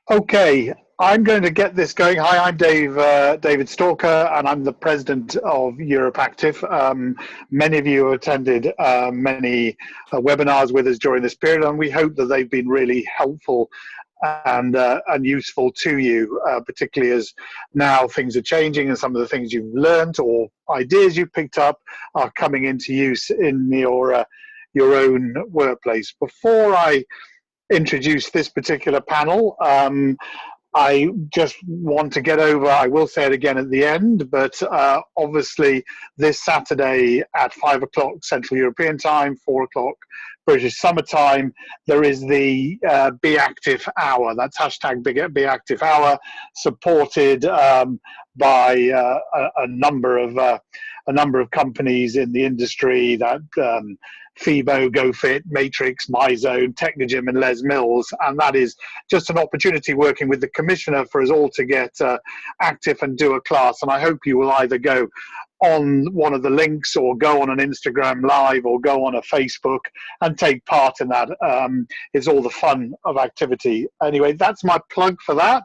Okay, I'm going to get this going. Hi, I'm David Stalker, and I'm the president of EuropeActive. Many of you have attended many webinars with us during this period, and we hope that they've been really helpful and useful to you, particularly as now things are changing and some of the things you've learned or ideas you've picked up are coming into use in your own workplace. Before I introduce this particular panel, I just want to get over, I will say it again at the end, but obviously this Saturday at 5 o'clock Central European Time, 4 o'clock British Summer Time, there is the Be Active Hour. That's hashtag Be Active Hour, supported by a number of companies in the industry, that FIBO, GoFit, Matrix, MyZone, Technogym, and Les Mills. And that is just an opportunity, working with the commissioner, for us all to get active and do a class. And I hope you will either go on one of the links or go on an Instagram live or go on a Facebook and take part in that. It's all the fun of activity. Anyway, that's my plug for that.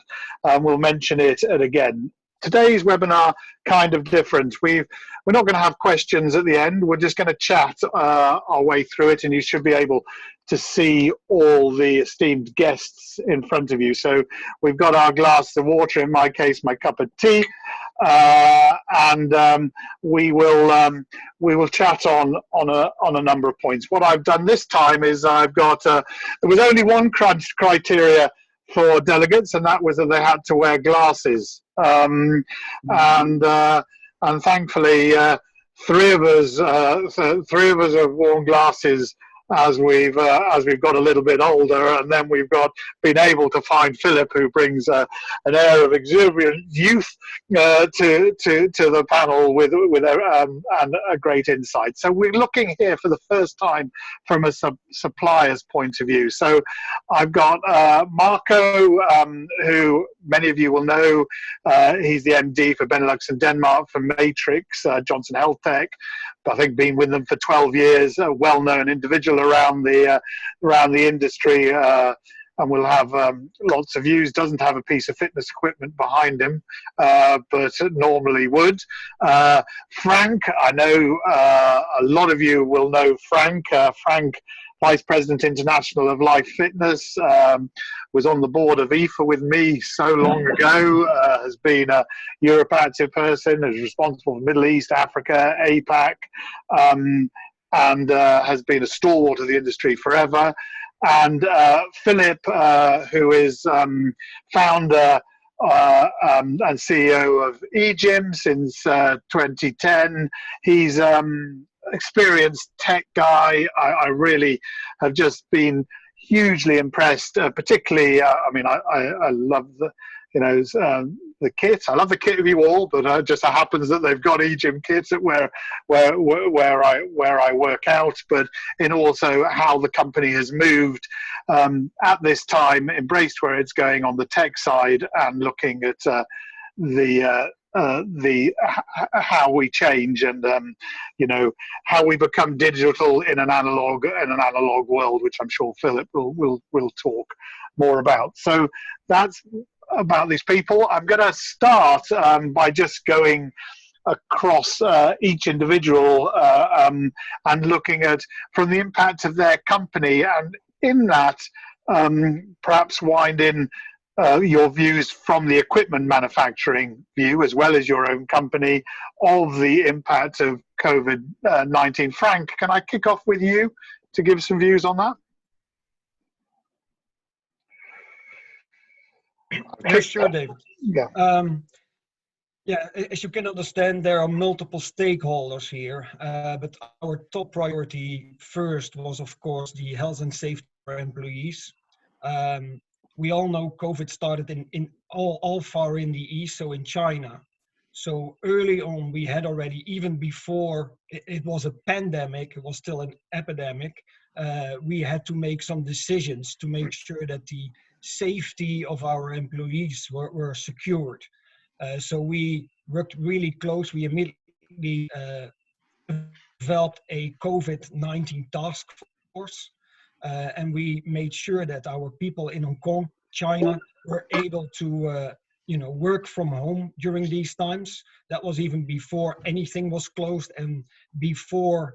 We'll mention it again. Today's webinar kind of different. We're not going to have questions at the end. We're just going to chat our way through it, and you should be able to see all the esteemed guests in front of you. So we've got our glass of water, in my case, my cup of tea, and we will chat on a number of points. What I've done this time is I've got there was only one criteria for delegates, and that was that they had to wear glasses. And thankfully, three of us have worn glasses as we've got a little bit older, and then we've been able to find Philip, who brings an air of exuberant youth to the panel with and a great insight. So we're looking here for the first time from a supplier's point of view. So I've got Marco, who many of you will know. He's the MD for Benelux and Denmark for Matrix, Johnson Health Tech. I think been with them for 12 years, a well-known individual around the industry, and will have lots of views. Doesn't have a piece of fitness equipment behind him, but normally would. Frank, I know a lot of you will know Frank. Frank, Vice President International of Life Fitness, was on the board of IFA with me so long ago, has been a EuropeActive person, is responsible for Middle East, Africa, APAC, and has been a stalwart of the industry forever. And Philip, who is founder and CEO of eGym since 2010. He's experienced tech guy. I really have just been hugely impressed, particularly I mean, I love the kit. I love the kit of you all, but it just so happens that they've got eGym kits at where I work out, but in also how the company has moved at this time, embraced where it's going on the tech side, and looking at how we change and how we become digital in an analog world, which I'm sure Philip will talk more about. So that's about these people. I'm going to start by just going across each individual and looking at from the impact of their company, and in that perhaps wind in your views from the equipment manufacturing view, as well as your own company, of the impact of COVID-19. Frank, can I kick off with you to give some views on that? Yeah, sure, David. Yeah. Yeah, as you can understand, there are multiple stakeholders here, but our top priority first was, of course, the health and safety of our employees. We all know COVID started in all far in the east, so in China. So early on, we had already, even before it was a pandemic, it was still an epidemic, we had to make some decisions to make sure that the safety of our employees were secured. So we worked really close. We immediately developed a COVID-19 task force, and we made sure that our people in Hong Kong China were able to work from home during these times. That was even before anything was closed and before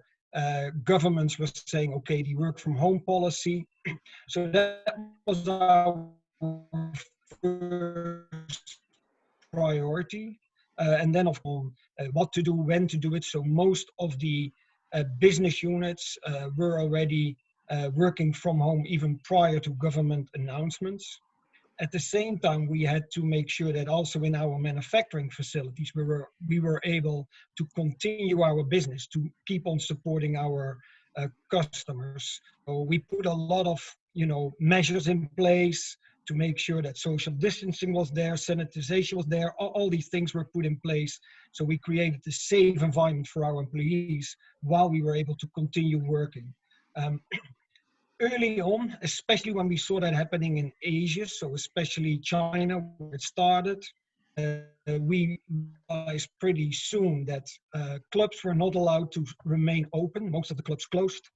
governments were saying, okay, the work from home policy. So that was our first priority. And then, of course, what to do, when to do it. So most of the business units were already working from home even prior to government announcements. At the same time, we had to make sure that also in our manufacturing facilities, we were able to continue our business, to keep on supporting our customers. So we put a lot of measures in place to make sure that social distancing was there, sanitization was there, all these things were put in place. So we created a safe environment for our employees while we were able to continue working. Early on, especially when we saw that happening in Asia, so especially China, where it started, we realized pretty soon that clubs were not allowed to remain open. Most of the clubs closed.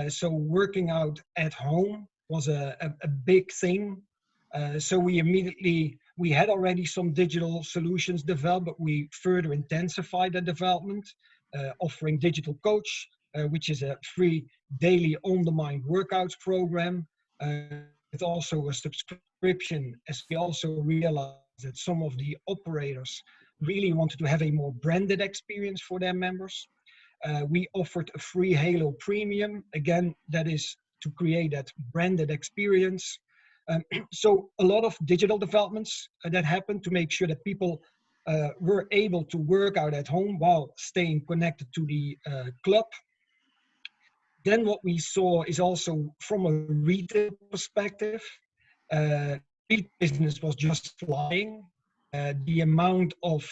So working out at home was a big thing. So we had already some digital solutions developed, but we further intensified the development, offering digital coach, which is a free daily on-demand workouts program. It's also a subscription, as we also realized that some of the operators really wanted to have a more branded experience for their members. We offered a free Halo Premium. Again, that is to create that branded experience. So a lot of digital developments that happened to make sure that people were able to work out at home while staying connected to the club. Then what we saw is also from a retail perspective, retail business was just flying. The amount of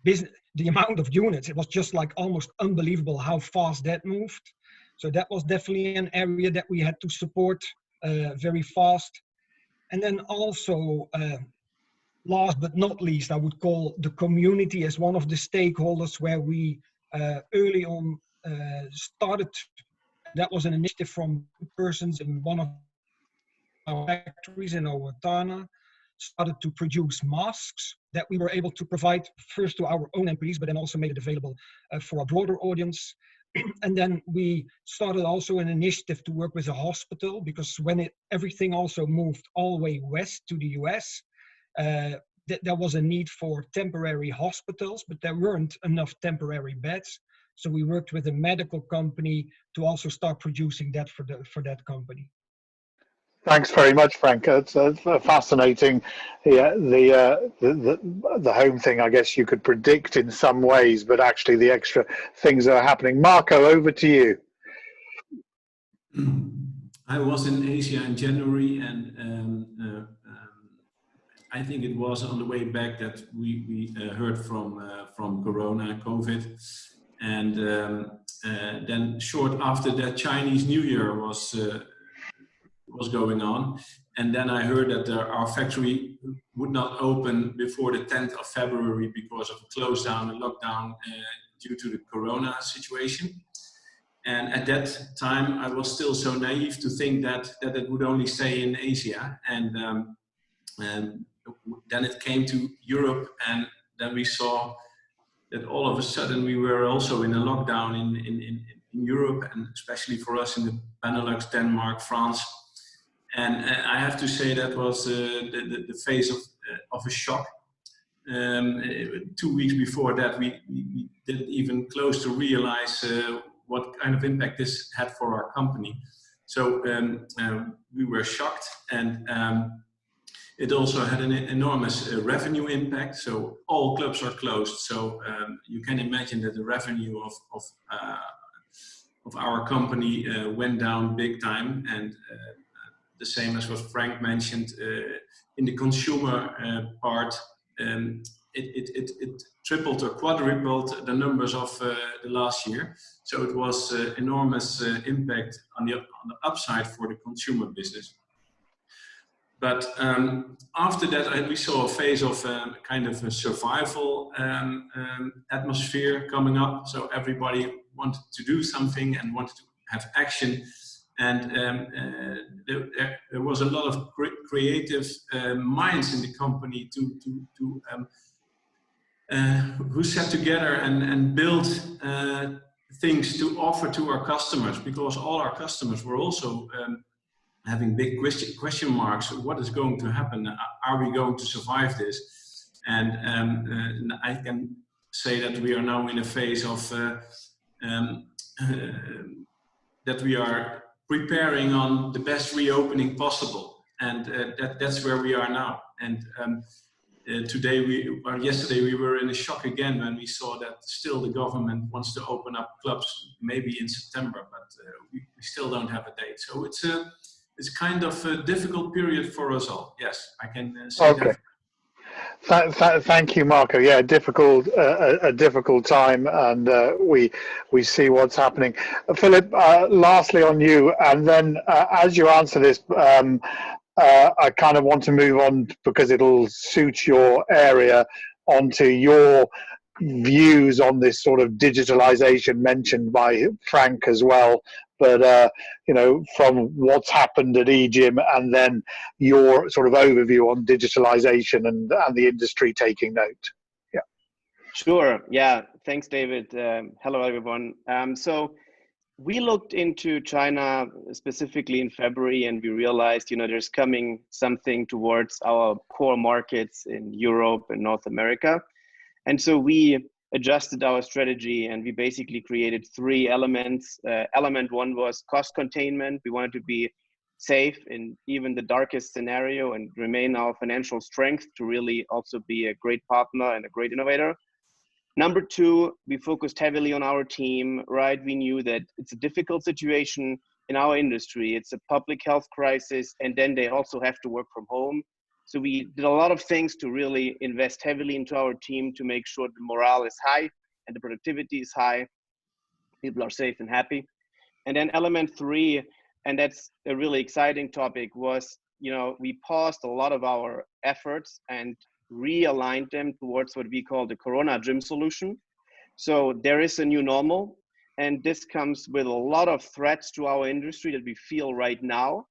units, it was just like almost unbelievable how fast that moved. So that was definitely an area that we had to support very fast. And then also, last but not least, I would call the community as one of the stakeholders where we early on started. That was an initiative from persons in one of our factories in Owatonna, started to produce masks that we were able to provide first to our own employees, but then also made it available for a broader audience. And then we started also an initiative to work with a hospital, because when everything also moved all the way west to the US, there was a need for temporary hospitals, but there weren't enough temporary beds. So we worked with a medical company to also start producing that for that company. Thanks very much, Frank. It's fascinating. Yeah, the home thing, I guess you could predict in some ways, but actually the extra things that are happening. Marco, over to you. I was in Asia in January, and I think it was on the way back that we heard from Corona, COVID, and then short after that, Chinese New Year was going on, and then I heard that our factory would not open before the 10th of February because of a close down and lockdown due to the Corona situation. And at that time, I was still so naive to think that it would only stay in Asia. And then it came to Europe, and then we saw that all of a sudden we were also in a lockdown in Europe, and especially for us in the Benelux, Denmark, France. And I have to say that was the phase of a shock. 2 weeks before that, we didn't even close to realize what kind of impact this had for our company. So we were shocked, and it also had an enormous revenue impact. So all clubs are closed. So you can imagine that the revenue of our company went down big time. And the same as what Frank mentioned, in the consumer part, it tripled or quadrupled the numbers of the last year. So it was enormous impact on the upside for the consumer business. But after that, we saw a phase of kind of a survival atmosphere coming up. So everybody wanted to do something and wanted to have action. And there was a lot of creative minds in the company who sat together and built things to offer to our customers, because all our customers were also having big question marks. What is going to happen? Are we going to survive this? And I can say that we are now in a phase of that we are preparing on the best reopening possible, and that's where we are now. And yesterday we were in a shock again when we saw that still the government wants to open up clubs maybe in September, but we still don't have a date. So it's kind of a difficult period for us all. Yes, I can say that. Thank you, Marco. Yeah, a difficult time, and we see what's happening. Philip, lastly on you, and then as you answer this, I kind of want to move on, because it'll suit your area, onto your views on this sort of digitalization mentioned by Frank as well. But you know, from what's happened at eGym, and then your sort of overview on digitalization and the industry taking note. Yeah. Sure. Yeah. Thanks, David. Hello, everyone. So we looked into China specifically in February, and we realized, you know, there's coming something towards our core markets in Europe and North America. And so we adjusted our strategy, and we basically created 3 elements. Element 1 was cost containment. We wanted to be safe in even the darkest scenario and remain our financial strength to really also be a great partner and a great innovator. Number 2, we focused heavily on our team, right? We knew that it's a difficult situation in our industry. It's a public health crisis, and then they also have to work from home. So we did a lot of things to really invest heavily into our team to make sure the morale is high and the productivity is high. People are safe and happy. And then element 3, and that's a really exciting topic, was, you know, we paused a lot of our efforts and realigned them towards what we call the Corona Gym solution. So there is a new normal, and this comes with a lot of threats to our industry that we feel right now,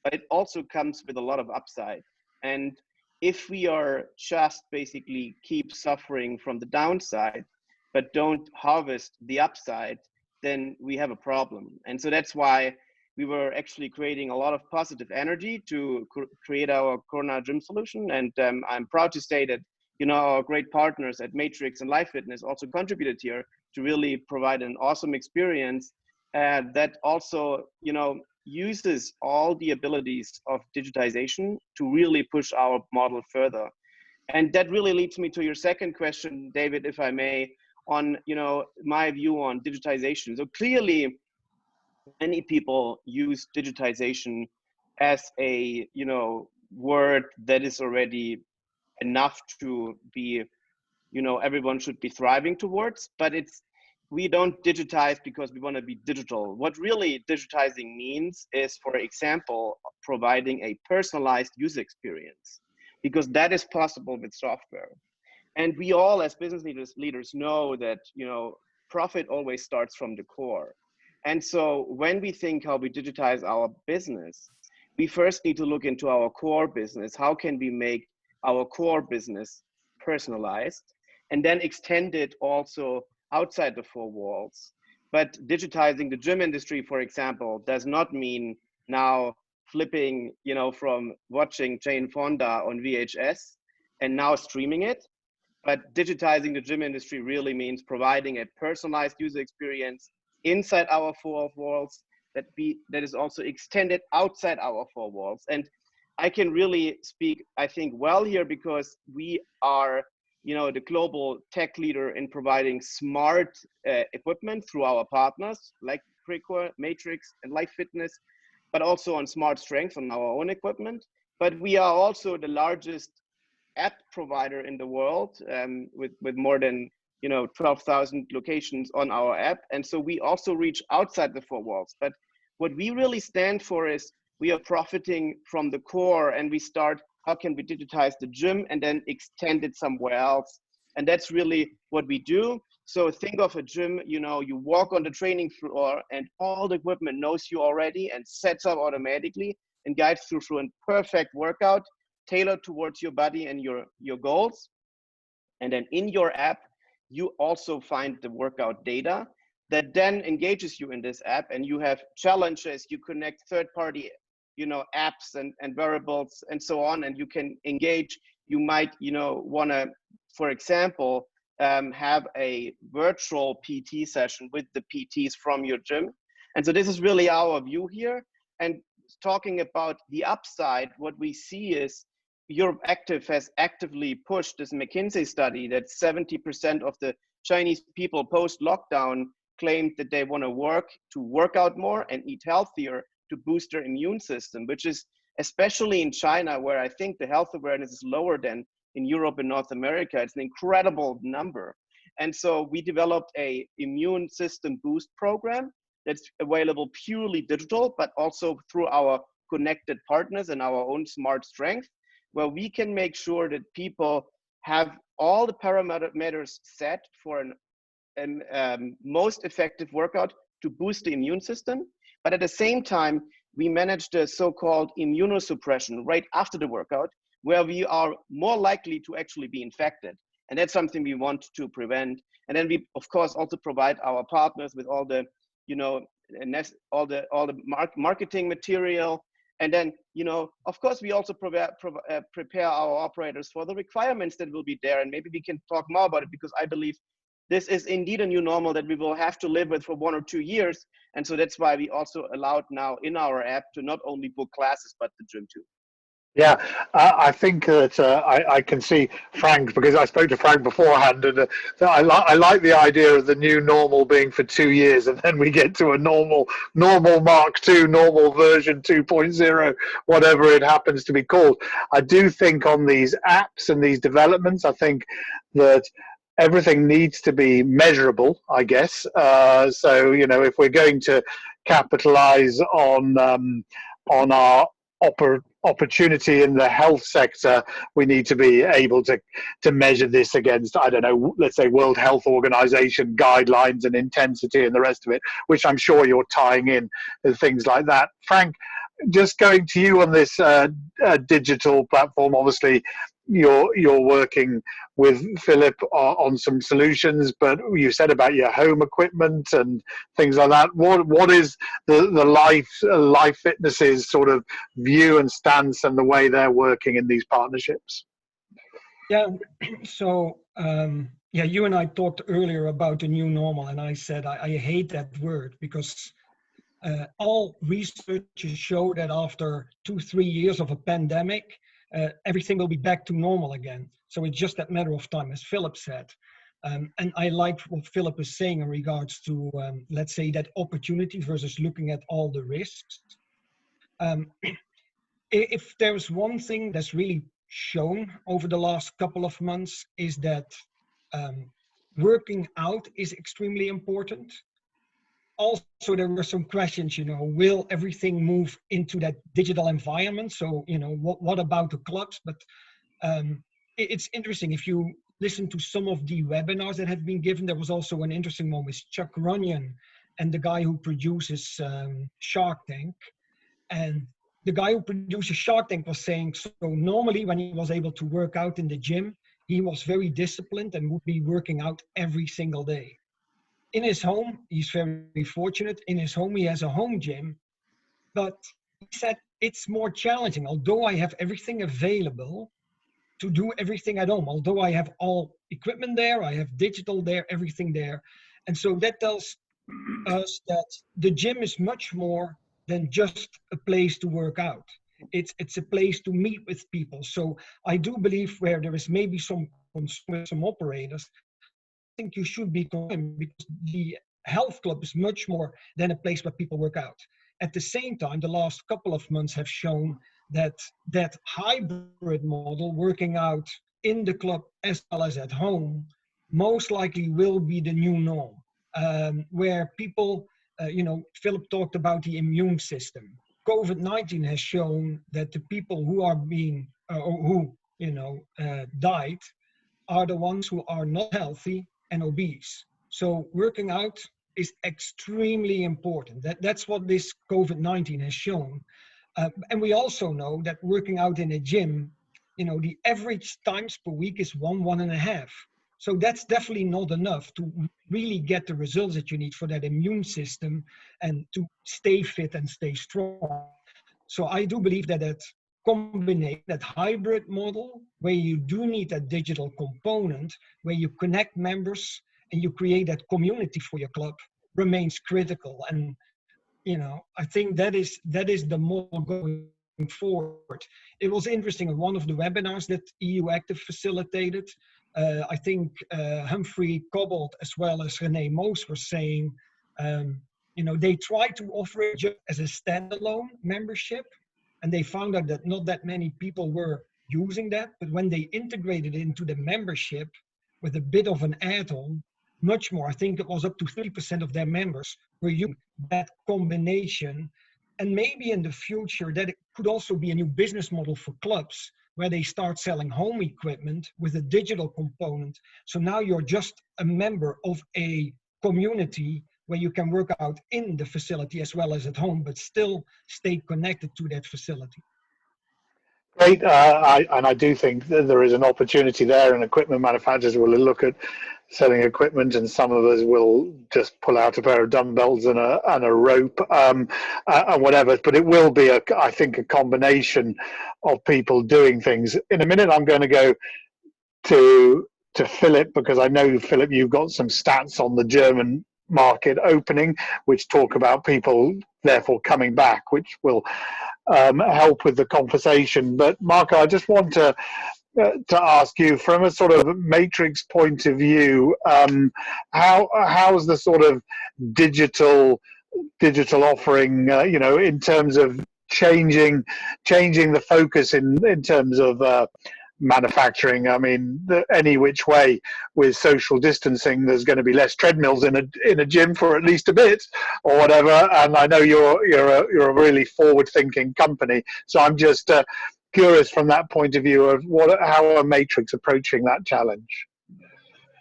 but it also comes with a lot of upside. And if we are just basically keep suffering from the downside, but don't harvest the upside, then we have a problem. And so that's why we were actually creating a lot of positive energy to create our Corona Gym solution. And I'm proud to say that, you know, our great partners at Matrix and Life Fitness also contributed here to really provide an awesome experience that also, you know, uses all the abilities of digitization to really push our model further. And that really leads me to your second question, David, if I may, on, you know, my view on digitization. So clearly, many people use digitization as a, you know, word that is already enough to be, you know, everyone should be thriving towards, but we don't digitize because we want to be digital. What really digitizing means is, for example, providing a personalized user experience, because that is possible with software. And we all, as business leaders know that, you know, profit always starts from the core. And so when we think how we digitize our business, we first need to look into our core business. How can we make our core business personalized, and then extend it also outside the 4 walls? But digitizing the gym industry, for example, does not mean now flipping, you know, from watching Jane Fonda on VHS and now streaming it. But digitizing the gym industry really means providing a personalized user experience inside our 4 walls that is also extended outside our 4 walls. And I can really speak, I think, well here, because we are, you know, the global tech leader in providing smart equipment through our partners like Precor, Matrix, and Life Fitness, but also on smart strength on our own equipment. But we are also the largest app provider in the world, with more than, you know, 12,000 locations on our app. And so we also reach outside the 4 walls. But what we really stand for is we are profiting from the core, and we start, how can we digitize the gym and then extend it somewhere else? And that's really what we do. So think of a gym, you know, you walk on the training floor and all the equipment knows you already and sets up automatically and guides you through a perfect workout tailored towards your body and your goals. And then in your app, you also find the workout data that then engages you in this app, and you have challenges, you connect third-party, you know, apps and variables and so on, and you can engage. You might, you know, want to, for example, have a virtual PT session with the PTs from your gym. And so this is really our view here. And talking about the upside, what we see is EuropeActive has actively pushed this McKinsey study that 70% of the Chinese people post-lockdown claimed that they want to work out more and eat healthier to boost their immune system, which is especially in China, where I think the health awareness is lower than in Europe and North America. It's an incredible number. And so we developed a immune system boost program that's available purely digital, but also through our connected partners and our own smart strength, where we can make sure that people have all the parameters set for an most effective workout to boost the immune system. But at the same time, we manage the so-called immunosuppression right after the workout, where we are more likely to actually be infected. And that's something we want to prevent. And then we, of course, also provide our partners with all the, you know, all the marketing material. And then, you know, of course, we also prepare our operators for the requirements that will be there. And maybe we can talk more about it, because I believe this is indeed a new normal that we will have to live with for 1 or 2 years. And so that's why we also allowed now in our app to not only book classes, but the gym too. Yeah, I think that I can see Frank, because I spoke to Frank beforehand, and I like the idea of the new normal being for 2 years, and then we get to a normal Mark II, normal version 2.0, whatever it happens to be called. I do think on these apps and these developments, I think that everything needs to be measurable, I guess. So, you know, if we're going to capitalize on our opportunity in the health sector, we need to be able to measure this against, I don't know, let's say World Health Organization guidelines and intensity and the rest of it, which I'm sure you're tying in and things like that. Frank, just going to you on this digital platform, obviously you're working with Philip on some solutions, but you said about your home equipment and things like that. What is the Life Fitness's sort of view and stance and the way they're working in these partnerships? Yeah, so yeah, you and I talked earlier about the new normal, and I said I hate that word, because all researchers show that after 2-3 years of a pandemic, everything will be back to normal again. So it's just that matter of time, as Philip said. And I like what Philip is saying in regards to, let's say, that opportunity versus looking at all the risks. If there's one thing that's really shown over the last couple of months, is that working out is extremely important. Also, there were some questions, you know, will everything move into that digital environment? So, you know, what about the clubs? But it's interesting, if you listen to some of the webinars that have been given, there was also an interesting one with Chuck Runyon and the guy who produces Shark Tank. And the guy who produces Shark Tank was saying, so normally when he was able to work out in the gym, he was very disciplined and would be working out every single day. In his home, he's very fortunate. In his home, he has a home gym. But he said it's more challenging. Although I have everything available to do everything at home, although I have all equipment there, I have digital there, everything there. And so that tells us that the gym is much more than just a place to work out. It's a place to meet with people. So I do believe where there is maybe some concern with some operators, I think you should be concerned, because the health club is much more than a place where people work out. At the same time, the last couple of months have shown that that hybrid model, working out in the club as well as at home, most likely will be the new norm, where people, you know, Philip talked about the immune system. COVID-19 has shown that the people who are being, who, you know, died, are the ones who are not healthy and obese. So working out is extremely important. That's what this COVID-19 has shown. And we also know that working out in a gym, the average times per week is 1.5. So that's definitely not enough to really get the results that you need for that immune system and to stay fit and stay strong. So I do believe that combination, that hybrid model, where you do need that digital component, where you connect members and you create that community for your club, remains critical. And I think that is the model going forward. It was interesting in one of the webinars that EuropeActive facilitated. I think Humphrey Cobbold as well as René Moos were saying, they tried to offer it just as a standalone membership, and they found out that not that many people were using that. But when they integrated it into the membership with a bit of an add-on, much more, I think it was up to 30% of their members were using that combination. And maybe in the future that it could also be a new business model for clubs, where they start selling home equipment with a digital component. So now you're just a member of a community where you can work out in the facility as well as at home, but still stay connected to that facility. Great, I do think that there is an opportunity there, and equipment manufacturers will look at selling equipment, and some of us will just pull out a pair of dumbbells and a rope and whatever. But it will be, I think, a combination of people doing things. In a minute, I'm going to go to Philip, because I know, Philip, you've got some stats on the German market opening, which talk about people therefore coming back, which will help with the conversation. But Marco, I just want to ask you, from a sort of matrix point of view, how's the sort of digital offering, in terms of changing the focus in terms of manufacturing? I mean, any which way, with social distancing, there's going to be less treadmills in a gym for at least a bit, or whatever. And I know you're a really forward-thinking company, so I'm just curious from that point of view of how are Matrix approaching that challenge?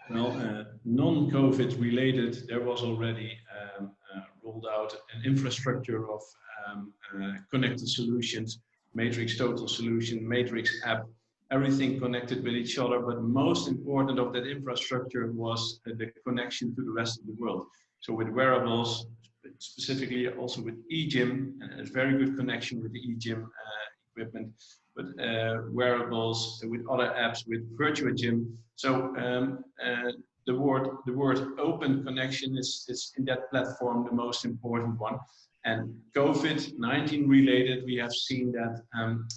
Well, non-COVID related, there was already rolled out an infrastructure of connected solutions, Matrix Total Solution, Matrix app, everything connected with each other. But most important of that infrastructure was the connection to the rest of the world. So with wearables, specifically also with eGym, a very good connection with the eGym equipment, but wearables, with other apps, with virtual gym. So the word open connection is in that platform the most important one. And COVID-19 related, we have seen that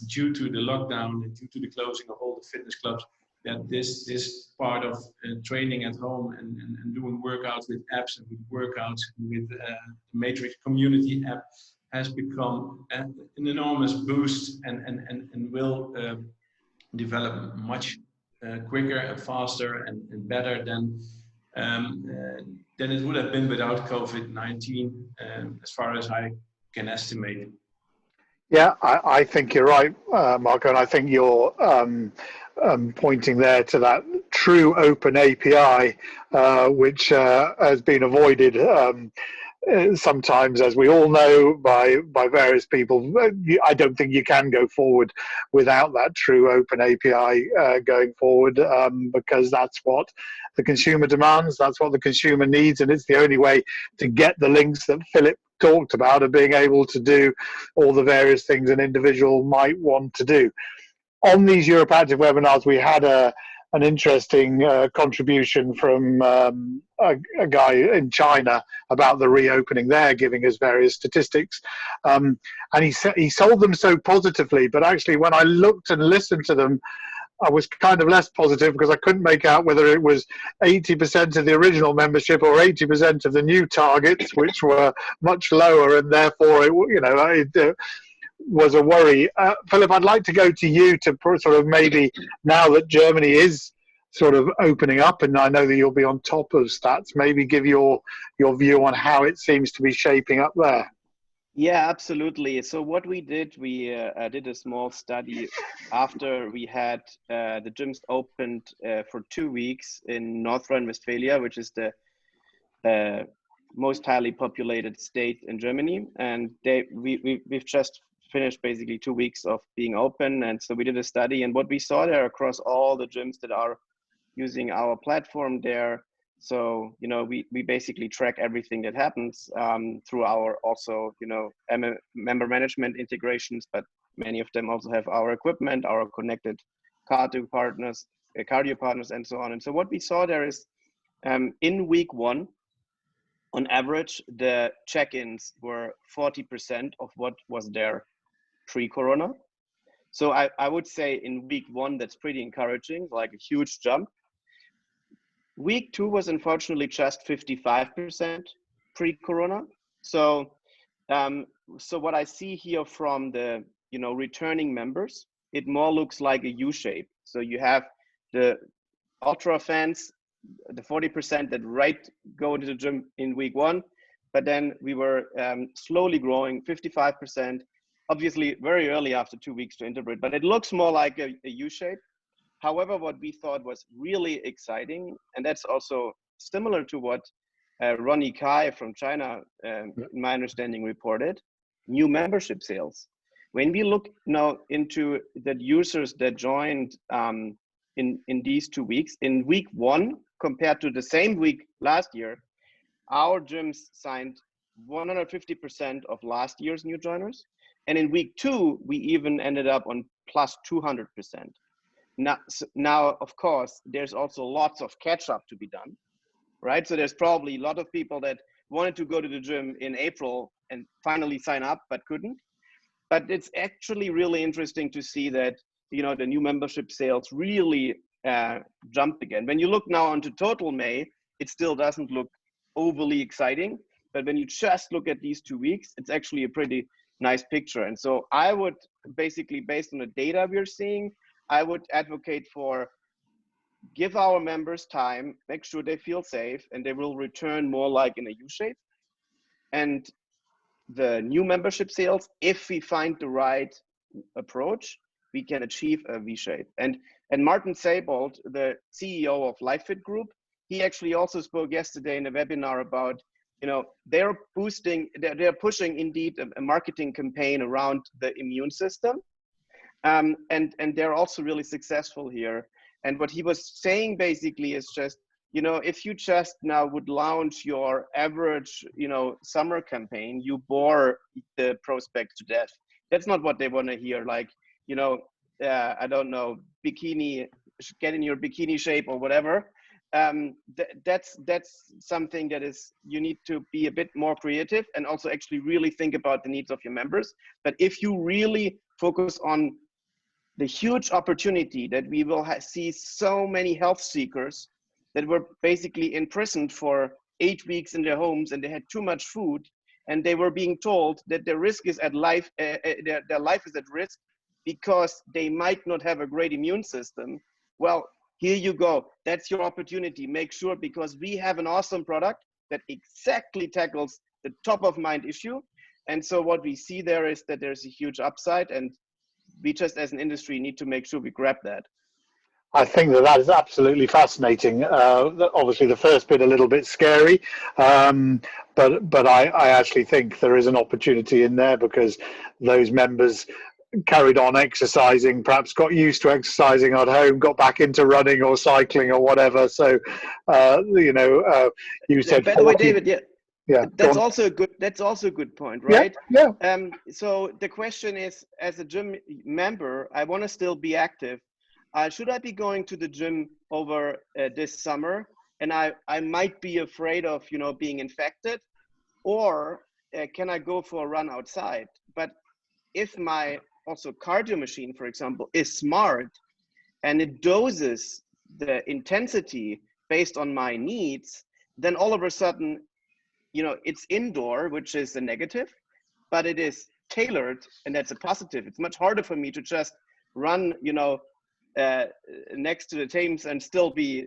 due to the lockdown and due to the closing of all the fitness clubs, that this part of training at home and doing workouts with apps and with workouts with the Matrix community app has become an enormous boost and will develop much quicker and faster and better than it would have been without COVID-19, as far as I can estimate. Yeah, I think you're right, Marco, and I think you're pointing there to that true open API, which has been avoided sometimes, as we all know, by various people. I don't think you can go forward without that true open API going forward, because that's what the consumer demands, that's what the consumer needs, and it's the only way to get the links that Philip talked about, of being able to do all the various things an individual might want to do. On these EuropeActive webinars, we had an interesting contribution from a guy in China about the reopening there, giving us various statistics. And he sold them so positively, but actually when I looked and listened to them, I was kind of less positive, because I couldn't make out whether it was 80% of the original membership or 80% of the new targets, which were much lower, and therefore it was a worry. Philip, I'd like to go to you to sort of, maybe now that Germany is sort of opening up, and I know that you'll be on top of stats, maybe give your view on how it seems to be shaping up there. Yeah, absolutely. So what we did a small study after we had the gyms opened for 2 weeks in North Rhine-Westphalia, which is the most highly populated state in Germany, and we've just finished basically 2 weeks of being open, and so we did a study, and what we saw there across all the gyms that are using our platform there. So we basically track everything that happens through our also member management integrations, but many of them also have our equipment, our connected cardio partners, and so on. And so what we saw there is in week 1, on average, the check-ins were 40% of what was there pre-corona. So I would say in week 1, that's pretty encouraging, like a huge jump. Week 2 was unfortunately just 55% pre-corona. So what I see here from the returning members, it more looks like a U-shape. So you have the ultra fans, the 40% that go into the gym in week 1, but then we were slowly growing 55%, obviously very early after 2 weeks to integrate, but it looks more like a U-shape. However, what we thought was really exciting, and that's also similar to what Ronnie Kai from China, in my understanding, reported, new membership sales. When we look now into the users that joined in these 2 weeks, in week 1 compared to the same week last year, our gyms signed 150% of last year's new joiners. And in week 2, we even ended up on plus 200%. Now, of course, there's also lots of catch up to be done, right? So there's probably a lot of people that wanted to go to the gym in April and finally sign up, but couldn't. But it's actually really interesting to see that, the new membership sales really jumped again. When you look now onto total May, it still doesn't look overly exciting. But when you just look at these 2 weeks, it's actually a pretty nice picture. And so I would basically, based on the data we're seeing, I would advocate for give our members time, make sure they feel safe, and they will return more like in a U-shape. And the new membership sales, if we find the right approach, we can achieve a V-shape. And Martin Seibold, the CEO of LifeFit Group, he actually also spoke yesterday in a webinar about, they're pushing indeed a marketing campaign around the immune system. And they're also really successful here. And what he was saying basically is just, if you just now would launch your average, summer campaign, you bore the prospect to death. That's not what they want to hear. Like, I don't know, bikini, get in your bikini shape or whatever. That's something that is, you need to be a bit more creative and also actually really think about the needs of your members. But if you really focus on the huge opportunity that we will see so many health seekers that were basically imprisoned for 8 weeks in their homes, and they had too much food, and they were being told that their risk is at life, their life is at risk because they might not have a great immune system. Well, here you go. That's your opportunity. Make sure, because we have an awesome product that exactly tackles the top of mind issue. And so what we see there is that there's a huge upside, and we just as an industry need to make sure we grab that. I think that is absolutely fascinating. Obviously, the first bit a little bit scary, but I actually think there is an opportunity in there, because those members carried on exercising, perhaps got used to exercising at home, got back into running or cycling or whatever. So, you said. By the way, David, yeah, that's also a good point, right? Yeah. So the question is, as a gym member, I want to still be active. Should I be going to the gym over this summer? And I might be afraid of, being infected, or can I go for a run outside? But if my also cardio machine, for example, is smart and it doses the intensity based on my needs, then all of a sudden, it's indoor, which is a negative, but it is tailored, and that's a positive. It's much harder for me to just run, next to the Thames and still be,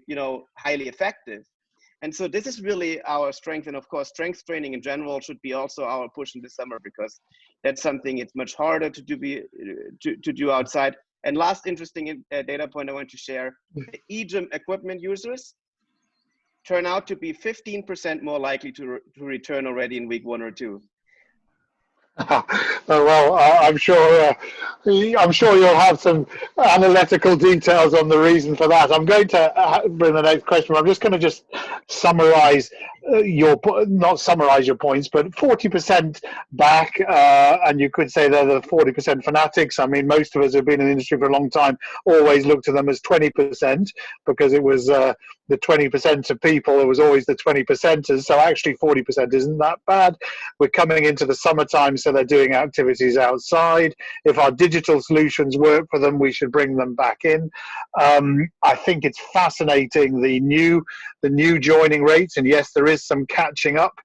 highly effective. And so this is really our strength. And of course, strength training in general should be also our push in the summer, because that's something it's much harder to do outside. And last interesting data point I want to share, the eGym equipment users, turn out to be 15% more likely to return already in week 1 or 2. Well, I'm sure you'll have some analytical details on the reason for that. I'm going to bring the next question. I'm just going to summarize not summarize your points, but 40% back, and you could say they're the 40% fanatics. I mean, most of us have been in the industry for a long time, always looked at them as 20% because it was the 20% of people, it was always the 20%ers. So actually 40% isn't that bad. We're coming into the summertime, so they're doing activities outside. If our digital solutions work for them, we should bring them back in. I think it's fascinating, the new joining rates, and yes, there is some catching up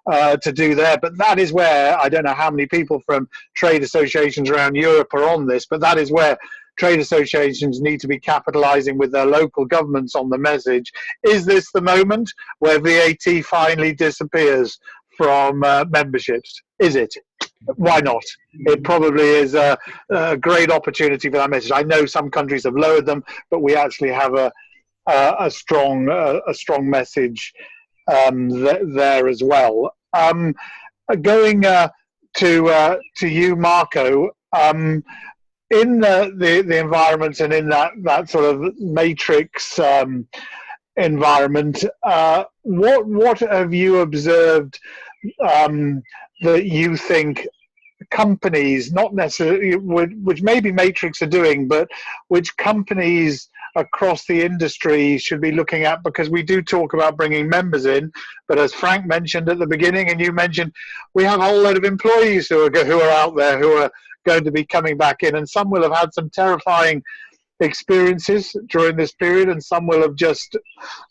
to do there, but that is where, I don't know how many people from trade associations around Europe are on this, but that is where trade associations need to be capitalizing with their local governments on the message. Is this the moment where VAT finally disappears from memberships? Is it? Why not? It probably is a great opportunity for that message. I know some countries have lowered them, but we actually have a strong message there as well. Going to you, Marco, in the environment and in that sort of matrix environment, what have you observed that you think companies, not necessarily, which maybe Matrix are doing, but which companies across the industry should be looking at? Because we do talk about bringing members in, but as Frank mentioned at the beginning, and you mentioned, we have a whole load of employees who are out there who are going to be coming back in, and some will have had some terrifying experiences during this period, and some will have just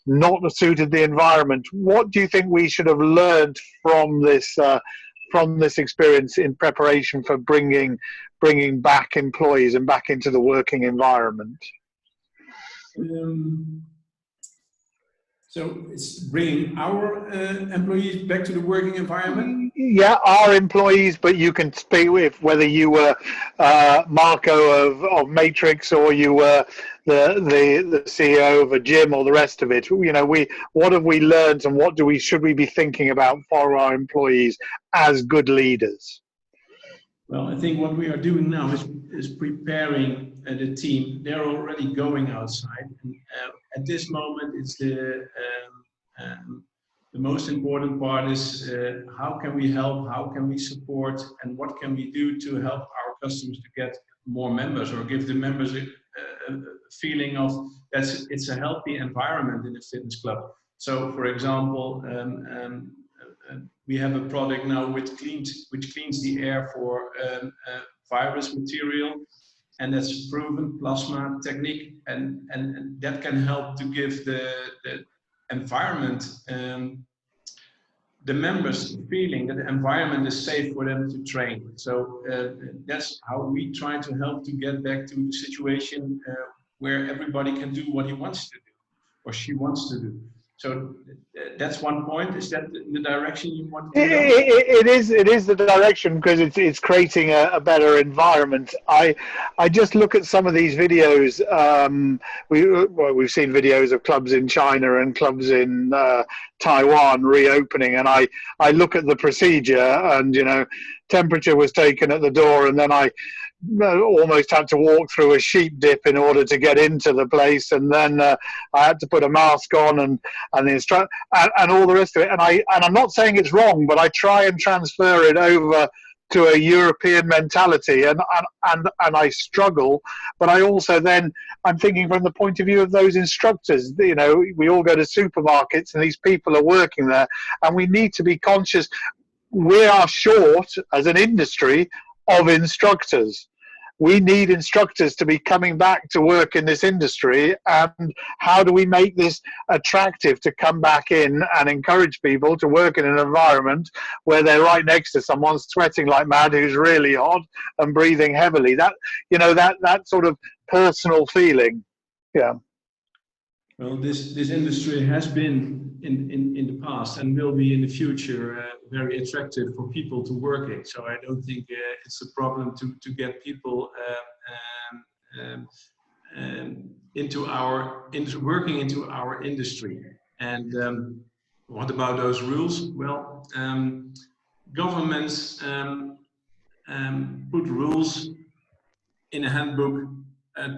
not suited the environment. What do you think we should have learned from this experience in preparation for bringing back employees and back into the working environment? So it's bringing our employees back to the working environment? Yeah, our employees, but you can speak with whether you were Marco of Matrix, or you were the CEO of a gym, or the rest of it. You know, what have we learned, and what should we be thinking about for our employees as good leaders? Well, I think what we are doing now is preparing the team. They're already going outside. And, at this moment, it's the most important part is how can we help, how can we support, and what can we do to help our customers to get more members, or give the members a feeling of that it's a healthy environment in a fitness club. So, for example, we have a product now which cleans the air for virus material, and that's proven plasma technique, and that can help to give the environment, the members feeling that the environment is safe for them to train. So that's how we try to help to get back to the situation where everybody can do what he wants to do or she wants to do. So that's one point. Is that the direction you want to go? It is the direction, because it's creating a better environment. I just look at some of these videos. We've seen videos of clubs in China and clubs in Taiwan reopening, and I look at the procedure, and temperature was taken at the door, and then I almost had to walk through a sheep dip in order to get into the place, and then I had to put a mask on and the and all the rest of it. And I'm not saying it's wrong, but I try and transfer it over to a European mentality, and I struggle. But I also I'm thinking from the point of view of those instructors. We all go to supermarkets, and these people are working there, and we need to be conscious. We are short as an industry of instructors. We need instructors to be coming back to work in this industry, and how do we make this attractive to come back in and encourage people to work in an environment where they're right next to someone sweating like mad who's really hot and breathing heavily? That sort of personal feeling. Yeah. Well, this industry has been in the past and will be in the future very attractive for people to work in. So I don't think it's a problem to get people working into our industry. And what about those rules? Well, governments put rules in a handbook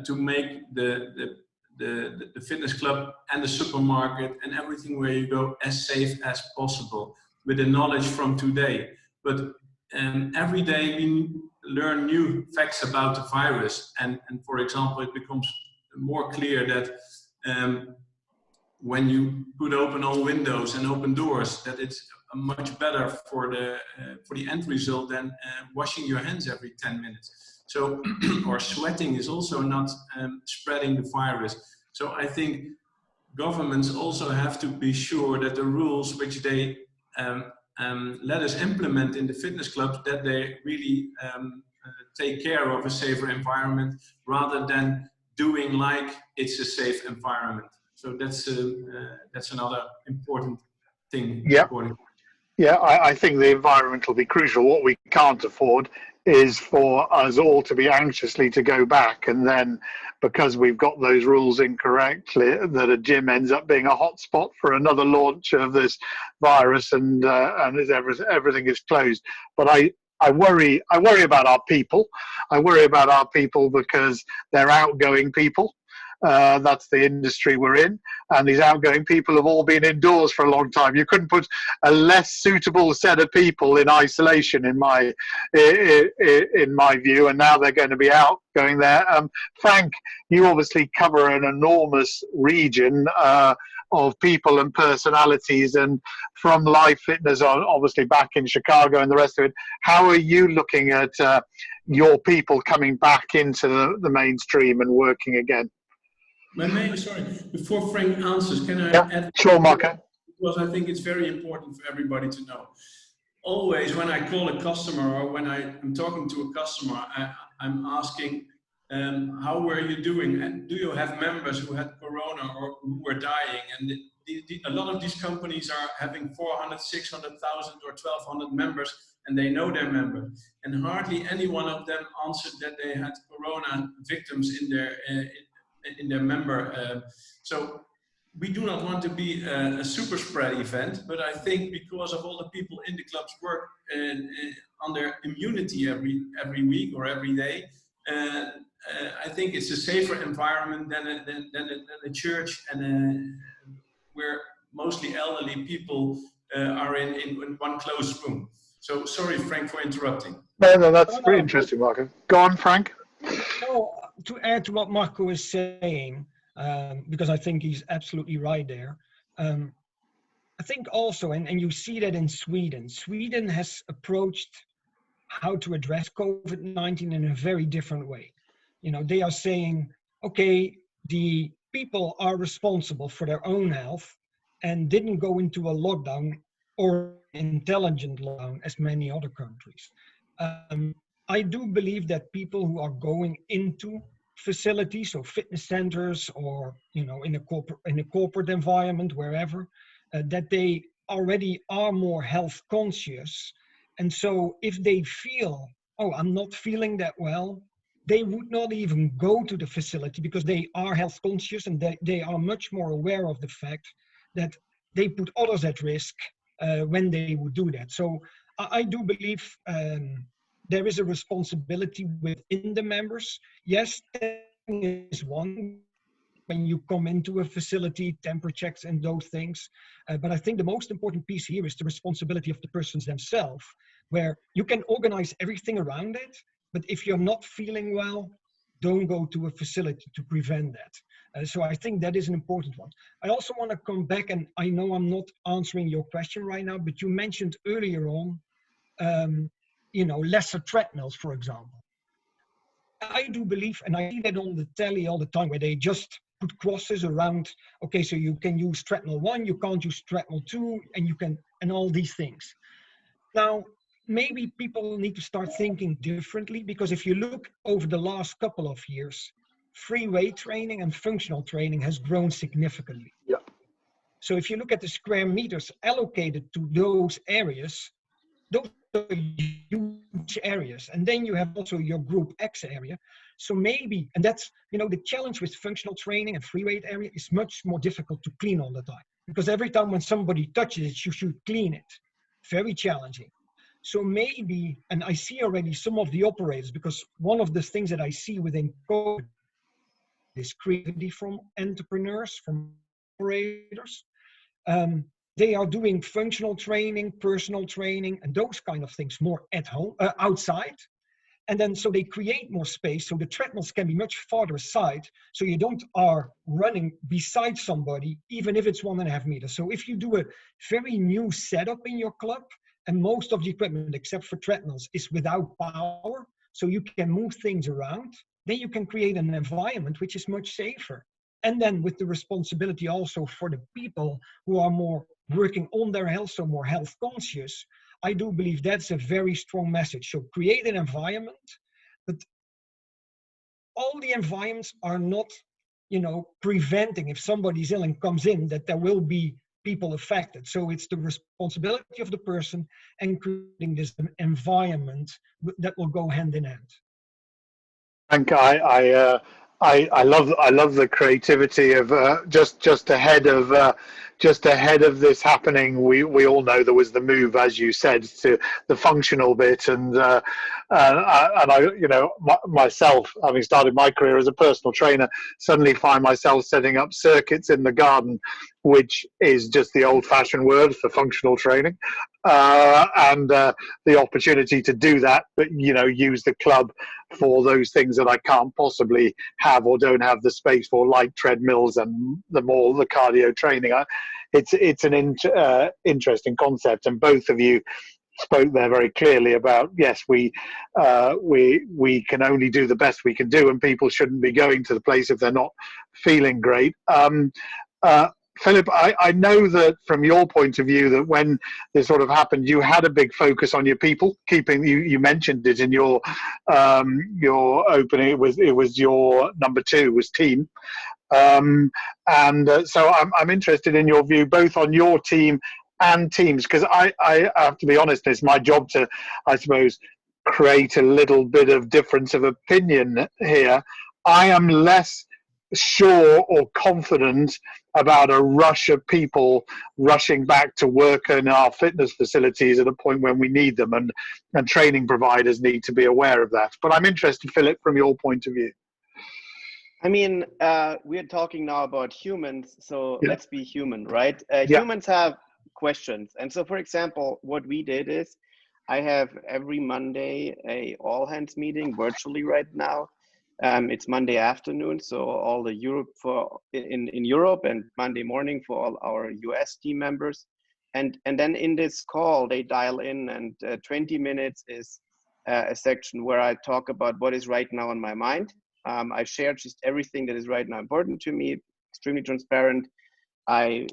to make the fitness club and the supermarket and everything where you go as safe as possible with the knowledge from today. But every day we learn new facts about the virus. And for example, it becomes more clear that when you put open all windows and open doors, that it's much better for the end result than washing your hands every 10 minutes. So, or sweating is also not spreading the virus. So I think governments also have to be sure that the rules which they let us implement in the fitness clubs, that they really take care of a safer environment rather than doing like it's a safe environment. So that's another important thing. Yeah. Yeah, I think the environment will be crucial. What we can't afford is for us all to be anxiously to go back, and then because we've got those rules incorrectly, that a gym ends up being a hotspot for another launch of this virus, and everything is closed. But I worry about our people. I worry about our people because they're outgoing people. That's the industry we're in, and these outgoing people have all been indoors for a long time. You couldn't put a less suitable set of people in isolation, in my view, and now they're going to be out going there. Frank, you obviously cover an enormous region of people and personalities, and from live fitness on, obviously back in Chicago and the rest of it. How are you looking at your people coming back into the mainstream and working again? Sorry, before Frank answers, can I add? Sure, Marco. Because I think it's very important for everybody to know. Always when I call a customer or when I'm talking to a customer, I'm asking, how were you doing? And do you have members who had corona or who were dying? And a lot of these companies are having 400, 600,000 or 1,200 members, and they know their members. And hardly any one of them answered that they had corona victims in their member. So we do not want to be a super spread event, but I think because of all the people in the clubs work on their immunity every week or every day, I think it's a safer environment than a church and where mostly elderly people are in one closed room. So sorry, Frank, for interrupting. No, that's very interesting, Marco. Go on, Frank. No, to add to what Marco is saying, because I think he's absolutely right there. I think also, and you see that in Sweden. Sweden has approached how to address COVID-19 in a very different way. You know, they are saying, okay, the people are responsible for their own health and didn't go into a lockdown or intelligent lockdown as many other countries. I do believe that people who are going into facilities or fitness centers or, you know, in a corporate environment, wherever, that they already are more health conscious. And so if they feel, oh, I'm not feeling that well, they would not even go to the facility because they are health conscious and they are much more aware of the fact that they put others at risk when they would do that. So I do believe there is a responsibility within the members. Yes, is one when you come into a facility, temperature checks and those things. But I think the most important piece here is the responsibility of the persons themselves, where you can organize everything around it, but if you're not feeling well, don't go to a facility to prevent that. So I think that is an important one. I also want to come back, and I know I'm not answering your question right now, but you mentioned earlier on, you know, lesser treadmills, for example. I do believe, and I see that on the telly all the time, where they just put crosses around, okay, so you can use treadmill 1, you can't use treadmill 2, and you can, and all these things. Now, maybe people need to start thinking differently, because if you look over the last couple of years, free weight training and functional training has grown significantly. Yeah. So if you look at the square meters allocated to those areas, those are huge areas. And then you have also your group X area. So maybe, and that's, you know, the challenge with functional training and free weight area is much more difficult to clean all the time. because every time when somebody touches it, you should clean it. Very challenging. So maybe, and I see already some of the operators, because one of the things that I see within COVID is creativity from entrepreneurs, from operators. They are doing functional training, personal training, and those kind of things more at home, outside. And then so they create more space, so the treadmills can be much farther aside, so you don't are running beside somebody, even if it's 1.5 meters. So if you do a very new setup in your club, and most of the equipment, except for treadmills, is without power, so you can move things around, then you can create an environment which is much safer. And then with the responsibility also for the people who are more working on their health, so more health conscious, I do believe that's a very strong message. So create an environment, but all the environments are not, preventing if somebody's ill and comes in, that there will be people affected. So it's the responsibility of the person and creating this environment that will go hand in hand. Frank, I love the creativity of just ahead of this happening. We all know there was the move, as you said, to the functional bit, and I, myself, having started my career as a personal trainer, suddenly find myself setting up circuits in the garden, which is just the old-fashioned word for functional training, and the opportunity to do that, but use the club for those things that I can't possibly have or don't have the space for, like treadmills and the cardio training. It's an interesting concept, and both of you spoke there very clearly about, yes, we can only do the best we can do, and people shouldn't be going to the place if they're not feeling great. Philip, I know that from your point of view, that when this sort of happened, you had a big focus on your people. You mentioned it in your opening. It was your number 2 was team, so I'm interested in your view both on your team and teams, because I have to be honest, it's my job to, I suppose, create a little bit of difference of opinion here. I am less sure or confident about a rush of people rushing back to work in our fitness facilities at a point when we need them, and training providers need to be aware of that. But I'm interested, Philip, from your point of view. I mean, we're talking now about humans, so yeah. Let's be human, right? Yeah. Humans have questions. And so, for example, what we did is I have every Monday a all-hands meeting virtually right now. It's Monday afternoon, so all the in Europe, and Monday morning for all our US team members. And then in this call, they dial in, and 20 minutes is a section where I talk about what is right now on my mind. I share just everything that is right now important to me, extremely transparent. I,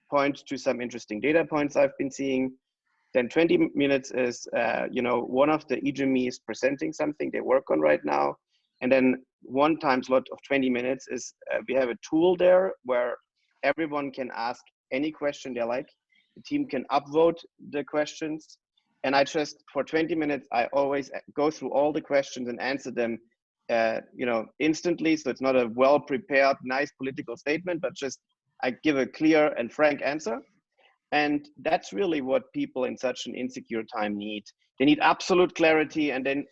point to some interesting data points I've been seeing. Then 20 minutes is, one of the eGymies presenting something they work on right now. And then one time slot of 20 minutes is, we have a tool there where everyone can ask any question they like. The team can upvote the questions. And I just, for 20 minutes, I always go through all the questions and answer them, instantly. So it's not a well-prepared, nice political statement, but just I give a clear and frank answer. And that's really what people in such an insecure time need. They need absolute clarity, and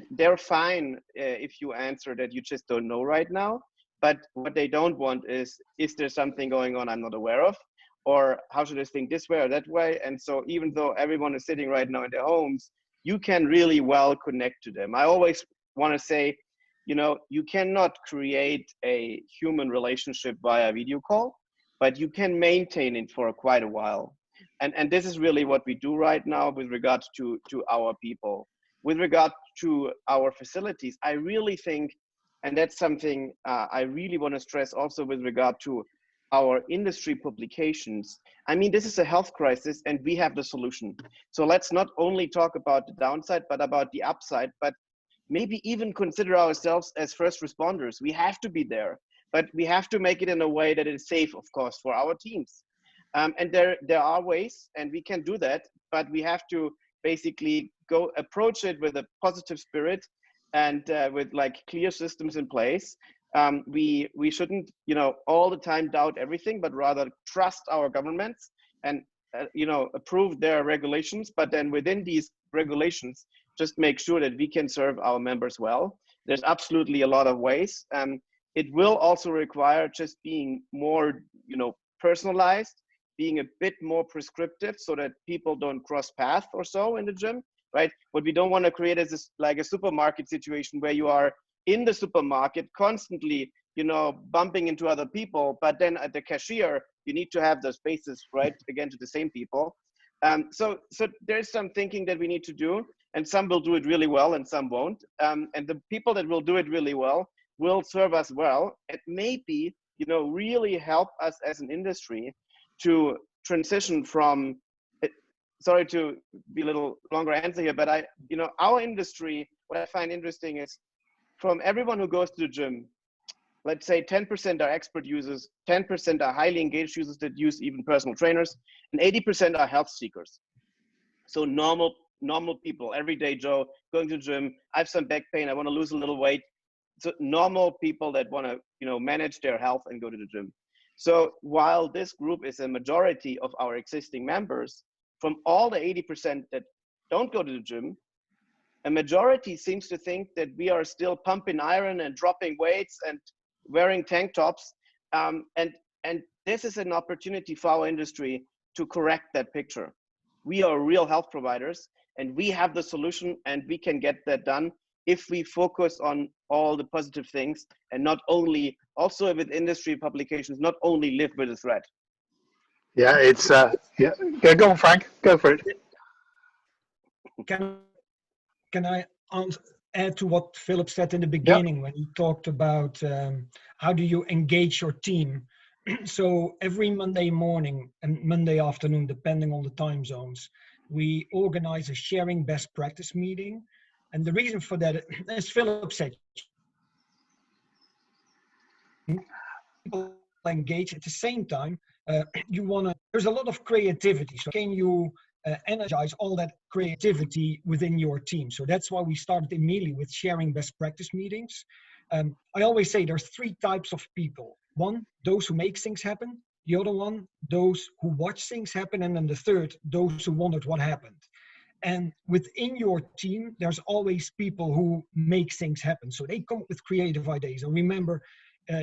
they're fine if you answer that you just don't know right now. But what they don't want is there something going on I'm not aware of? Or how should I think this way or that way? And so even though everyone is sitting right now in their homes, you can really well connect to them. I always want to say, you cannot create a human relationship via video call, but you can maintain it for quite a while. And this is really what we do right now with regards to our people. With regard to our facilities, I really think, and that's something I really want to stress also with regard to our industry publications. I mean, this is a health crisis and we have the solution. So let's not only talk about the downside, but about the upside, but maybe even consider ourselves as first responders. We have to be there, but we have to make it in a way that is safe, of course, for our teams. And there are ways, and we can do that, but we have to basically approach it with a positive spirit and with like clear systems in place. We shouldn't, you know, all the time doubt everything, but rather trust our governments and you know, approve their regulations. But then within these regulations, just make sure that we can serve our members well. There's absolutely a lot of ways. It will also require just being more, you know, personalized, being a bit more prescriptive, so that people don't cross paths or so in the gym, right? What we don't want to create is this, like a supermarket situation where you are in the supermarket constantly, you know, bumping into other people, but then at the cashier, you need to have those spaces, right, again, to the same people. So there's some thinking that we need to do, and some will do it really well and some won't. And the people that will do it really well will serve us well, and maybe, you know, really help us as an industry to transition from, sorry to be a little longer answer here, but you know, our industry, what I find interesting is, from everyone who goes to the gym, let's say 10% are expert users, 10% are highly engaged users that use even personal trainers, and 80% are health seekers. So normal people, everyday Joe, going to the gym, I have some back pain, I want to lose a little weight. So normal people that want to, you know, manage their health and go to the gym. So while this group is a majority of our existing members, from all the 80% that don't go to the gym, a majority seems to think that we are still pumping iron and dropping weights and wearing tank tops. And this is an opportunity for our industry to correct that picture. We are real health providers, and we have the solution, and we can get that done if we focus on all the positive things, and not only, also with industry publications, not only live with the threat. Yeah, it's yeah. Go on, Frank. Go for it. Can I add to what Philip said in the beginning when he talked about how do you engage your team? So every Monday morning and Monday afternoon, depending on the time zones, we organize a sharing best practice meeting. And the reason for that, as Philip said, people engage at the same time. There's a lot of creativity. So can you energize all that creativity within your team? So that's why we started immediately with sharing best practice meetings. I always say there's three types of people. One, those who make things happen. The other one, those who watch things happen. And then the third, those who wondered what happened. And within your team, there's always people who make things happen. So they come up with creative ideas. I remember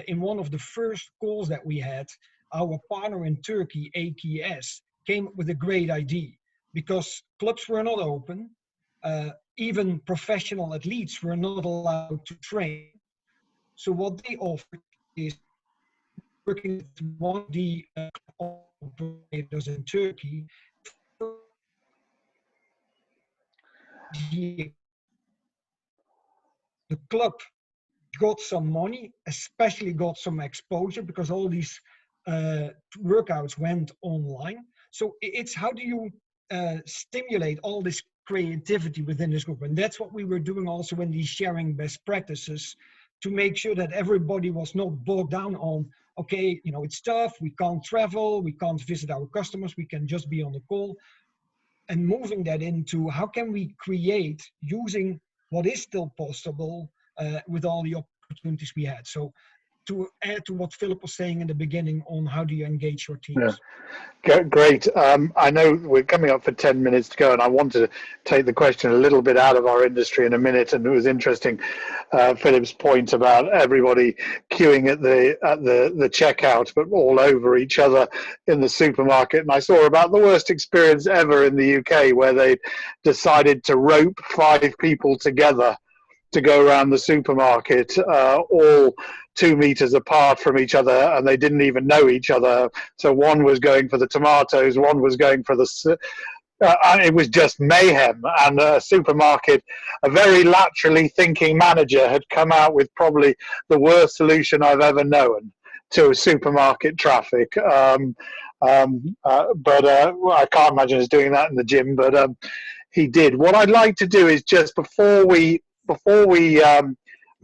in one of the first calls that we had, our partner in Turkey, AKS, came up with a great idea, because clubs were not open. Even professional athletes were not allowed to train. So what they offered is working with one of the operators in Turkey. The club got some money, especially got some exposure, because all these workouts went online. So it's how do you stimulate all this creativity within this group? And that's what we were doing also in these sharing best practices, to make sure that everybody was not bogged down on, okay, you know, it's tough, we can't travel, we can't visit our customers, we can just be on the call. And moving that into how can we create using what is still possible with all the opportunities we had. So to add to what Philip was saying in the beginning on how do you engage your teams. Yeah. Great. I know we're coming up for 10 minutes to go, and I want to take the question a little bit out of our industry in a minute. And it was interesting, Philip's point about everybody queuing at the checkout, but all over each other in the supermarket. And I saw about the worst experience ever in the UK, where they decided to rope 5 people together to go around the supermarket, all 2 meters apart from each other, and they didn't even know each other. So one was going for the tomatoes, one was going for the and it was just mayhem. And a supermarket, a very laterally thinking manager, had come out with probably the worst solution I've ever known to supermarket traffic. But I can't imagine us doing that in the gym, but he did. What I'd like to do is, just before we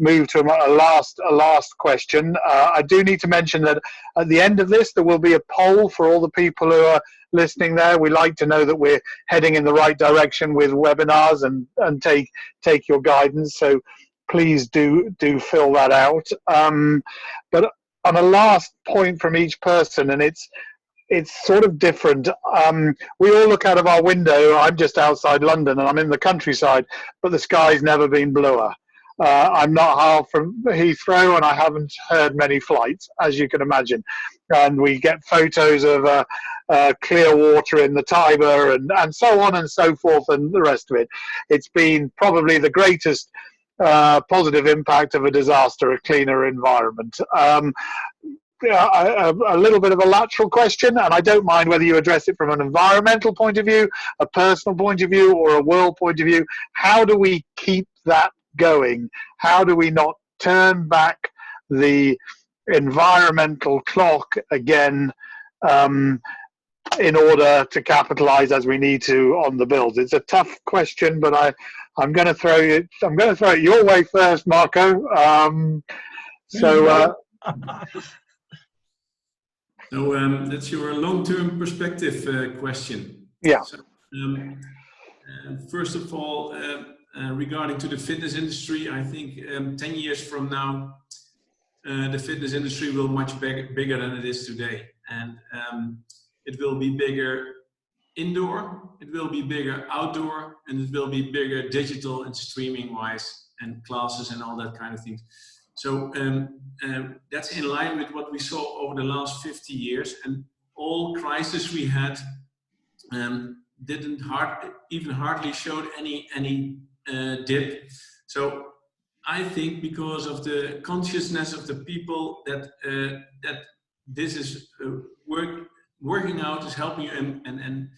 move to a last question, I do need to mention that at the end of this there will be a poll for all the people who are listening there. We like to know that we're heading in the right direction with webinars, and take your guidance. So please do fill that out. But on a last point from each person, and it's sort of different. We all look out of our window. I'm just outside London and I'm in the countryside, but the sky's never been bluer. I'm not half from Heathrow and I haven't heard many flights, as you can imagine. And we get photos of clear water in the Tiber and so on and so forth and the rest of it. It's been probably the greatest positive impact of a disaster, a cleaner environment. A little bit of a lateral question, and I don't mind whether you address it from an environmental point of view, a personal point of view, or a world point of view. How do we keep that going? How do we not turn back the environmental clock again in order to capitalize as we need to on the builds? It's a tough question, but I'm going to throw it your way first, Marco. So that's your long-term perspective question. Yeah. So, first of all, regarding to the fitness industry, I think 10 years from now, the fitness industry will be much bigger than it is today. And it will be bigger indoor, it will be bigger outdoor, and it will be bigger digital and streaming-wise, and classes and all that kind of things. So that's in line with what we saw over the last 50 years, and all crises we had didn't hardly showed any dip. So I think because of the consciousness of the people that this is working out is helping you, and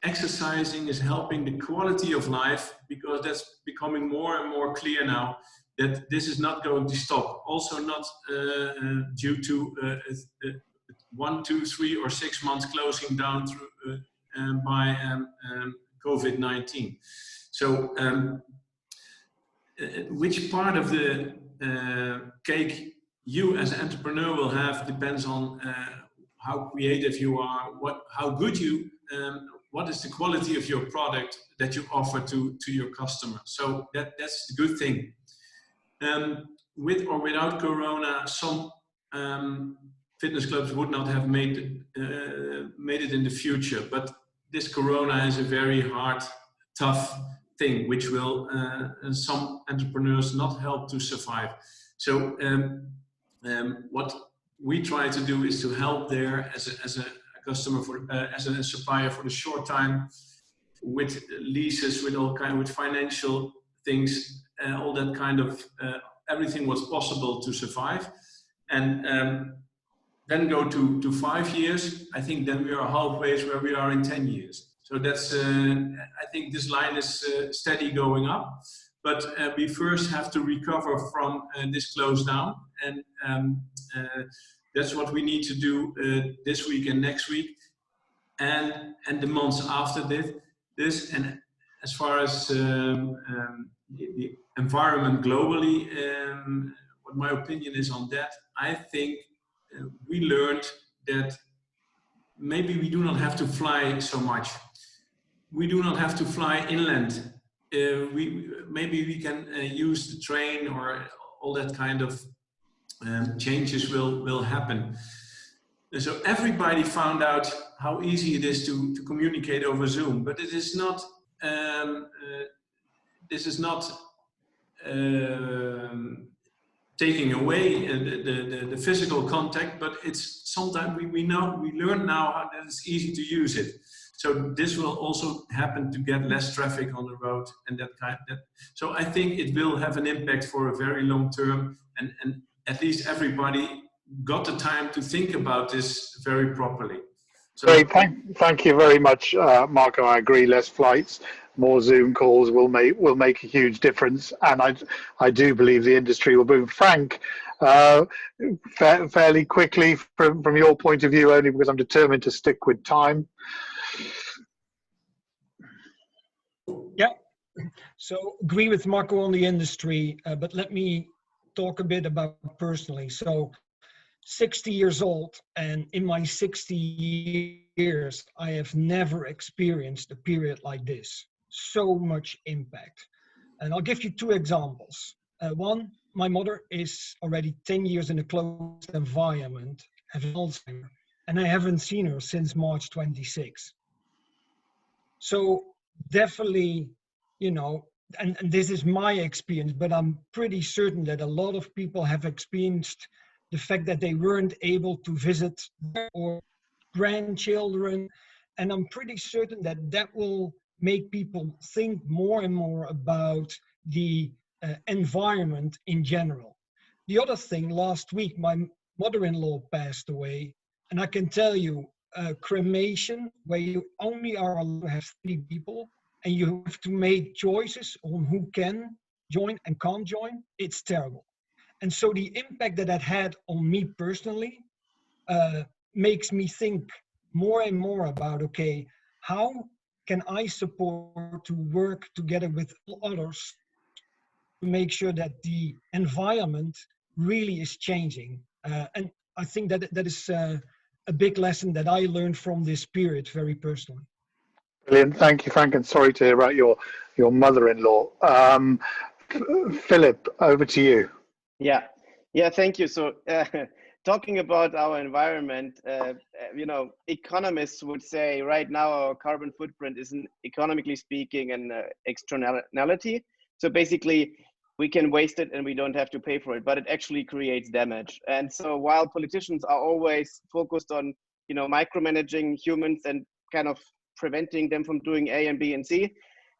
exercising is helping the quality of life, because that's becoming more and more clear now, that this is not going to stop. Also not due to 1, 2, 3 or 6 months closing down through by COVID-19. So which part of the cake you as an entrepreneur will have depends on how creative you are, how good you, what is the quality of your product that you offer to your customer. So that's the good thing. With or without Corona, some fitness clubs would not have made it in the future. But this Corona is a very hard, tough thing, which will some entrepreneurs not help to survive. So what we try to do is to help there as a customer, as a supplier for the short time, with leases, with all kind, with financial things, all that kind of everything was possible to survive, and then go to 5 years. I think then we are halfway where we are in 10 years. So that's I think this line is steady going up, but we first have to recover from this close down, and that's what we need to do this week and next week, and the months after this. And as far as the environment globally, what my opinion is on that, I think we learned that maybe we do not have to fly so much. We do not have to fly inland. Maybe we can use the train, or all that kind of changes will happen. And so everybody found out how easy it is to communicate over Zoom, but it is not. This is not taking away the physical contact, but it's sometimes we learn now that it's easy to use it. So this will also happen to get less traffic on the road, and so I think it will have an impact for a very long term, and at least everybody got the time to think about this very properly. So, great, thank you very much, Marco. I agree. Less flights, more Zoom calls will make a huge difference, and I do believe the industry will boom. Frank, fairly quickly from your point of view, only because I'm determined to stick with time. Yeah, so agree with Marco on the industry, but let me talk a bit about personally. So 60 years old, and in my 60 years, I have never experienced a period like this. So much impact. And I'll give you 2 examples. One, my mother is already 10 years in a closed environment, having Alzheimer's, and I haven't seen her since March 26. So definitely, you know, and this is my experience, but I'm pretty certain that a lot of people have experienced the fact that they weren't able to visit their or grandchildren. And I'm pretty certain that that will make people think more and more about the environment in general. The other thing, last week, my mother-in-law passed away. And I can tell you, cremation, where you only are allowed to have 3 people, and you have to make choices on who can join and can't join, it's terrible. And so the impact that that had on me personally makes me think more and more about, okay, how can I support to work together with others to make sure that the environment really is changing? And I think that that is a big lesson that I learned from this period very personally. Brilliant. Thank you, Frank, and sorry to hear about your mother-in-law. Philip, over to you. Yeah, thank you. So talking about our environment, you know, economists would say right now our carbon footprint isn't, economically speaking, an externality. So basically, we can waste it and we don't have to pay for it, but it actually creates damage. And so while politicians are always focused on, you know, micromanaging humans and kind of preventing them from doing A and B and C,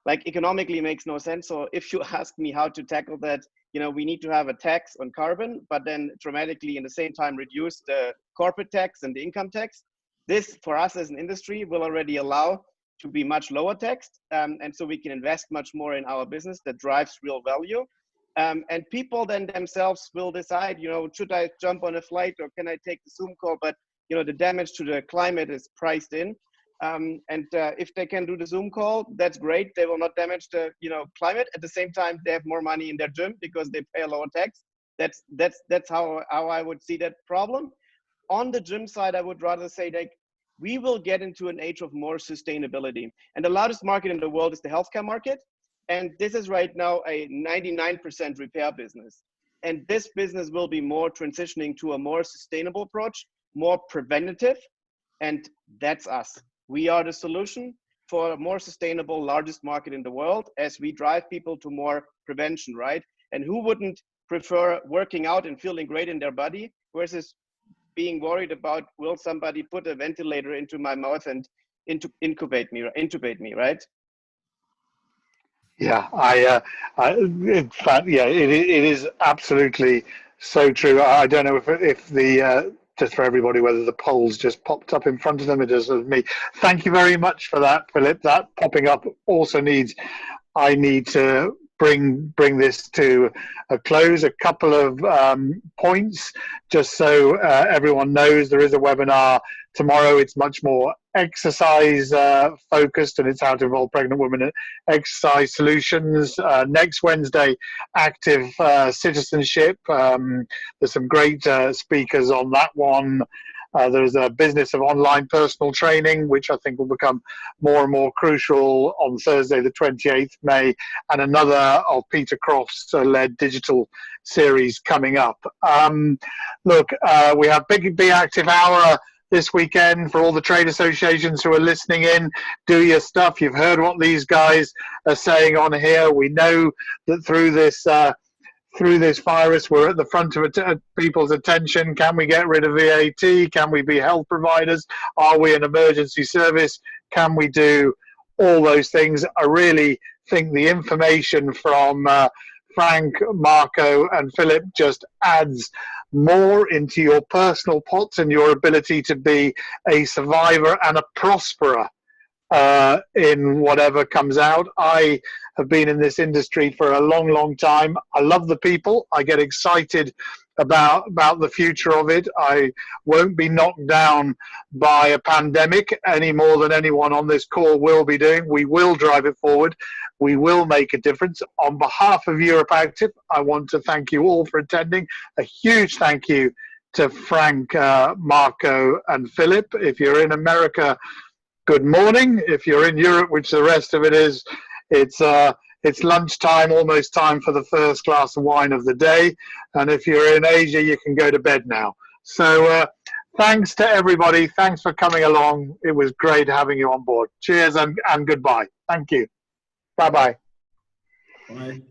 like economically makes no sense. So if you ask me how to tackle that, you know, we need to have a tax on carbon, but then dramatically in the same time reduce the corporate tax and the income tax. This, for us as an industry, will already allow to be much lower taxed. And so we can invest much more in our business that drives real value. And people then themselves will decide, you know, should I jump on a flight or can I take the Zoom call? But, you know, the damage to the climate is priced in. If they can do the Zoom call, that's great. They will not damage the, you know, climate. At the same time, they have more money in their gym because they pay a lower tax. That's how I would see that problem. On the gym side, I would rather say like we will get into an age of more sustainability. And the largest market in the world is the healthcare market. And this is right now a 99% repair business. And this business will be more transitioning to a more sustainable approach, more preventative. And that's us. We are the solution for a more sustainable, largest market in the world as we drive people to more prevention, right? And who wouldn't prefer working out and feeling great in their body versus being worried about, will somebody put a ventilator into my mouth and intubate me, right? Yeah, in fact, yeah, it is absolutely so true. I don't know if the just for everybody whether the polls just popped up in front of them. It does with me. Thank you very much for that, Philip. That popping up also needs. I need to bring this to a close. A couple of points, just so everyone knows. There is a webinar tomorrow. It's much more exercise focused, and it's how to involve pregnant women in exercise solutions. Next Wednesday, active citizenship. There's some great speakers on that one. There's a business of online personal training, which I think will become more and more crucial on Thursday, the 28th May, and another of Peter Croft's led digital series coming up. Look, we have Be Active Hour this weekend for all the trade associations who are listening in. Do your stuff. You've heard what these guys are saying on here. We know that through this virus, we're at the front of people's attention. Can we get rid of VAT? Can we be health providers? Are we an emergency service? Can we do all those things? I really think the information from Frank, Marco, and Philip just adds more into your personal pots and your ability to be a survivor and a prosperer in whatever comes out. I have been in this industry for a long, long time. I love the people. I get excited about the future of it. I won't be knocked down by a pandemic any more than anyone on this call will be doing. We will drive it forward. We will make a difference. On behalf of EuropeActive, I want to thank you all for attending. A huge thank you to Frank, Marco, and Philip. If you're in America, good morning. If you're in Europe, which the rest of it is, it's It's lunchtime, almost time for the first glass of wine of the day. And if you're in Asia, you can go to bed now. So thanks to everybody. Thanks for coming along. It was great having you on board. Cheers and goodbye. Thank you. Bye-bye. Bye.